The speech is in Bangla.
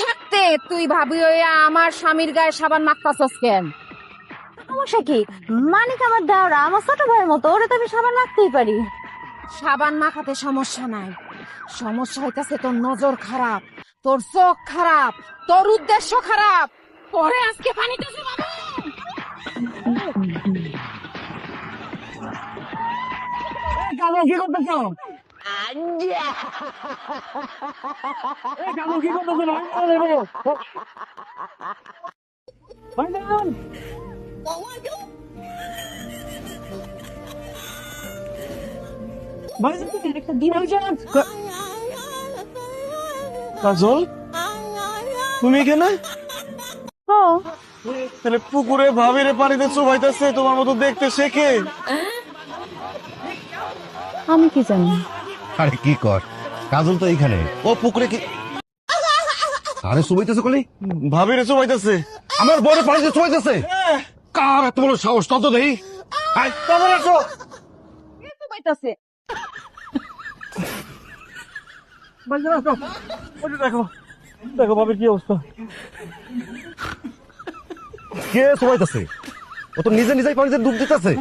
থাকতে তুই ভাবি হইয়া আমার স্বামীর গায়ে সাবান মাখতাছস কেন? সমস্যা কি? মানিক আমার দেওরা, আমার ছোট ভাইয়ের মতো, ওরে তো আমি সাবান রাখতেই পারি। সাবান মাখাতে সমস্যা নাই, সমস্যা হইতাছে তোর নজর খারাপ, তোর চোখ খারাপ, তোর উদ্দেশ্য খারাপ। পরে আজকে পানিতে বাবু কালো কি করতেছো? কালো কি করতেছো? ভাইজান কাজল, তুমি এখানে? তাহলে পুকুরে ভাবিরে পানিতে চুবাইতেছে তোমার মতো দেখতে শেখে? আমি কি জানি? আরে কি কর, কাজল তো এইখানে, ও পুকুরে কি আরে চুবাইতেছে কলি? ভাবিরে চুবাইতেছে। আমার বড় পানিতে চুবাইতেছে? কার এত বড় সাহস? তত দেই কেমন আছো? পাইতাছে। ভাইজান আসো, ওটা দেখো, দেখো ভাবির কি অবস্থা। কে চুবাইতেছে? ও তো নিজে নিজেই পানিতে ডুব দিতেছে।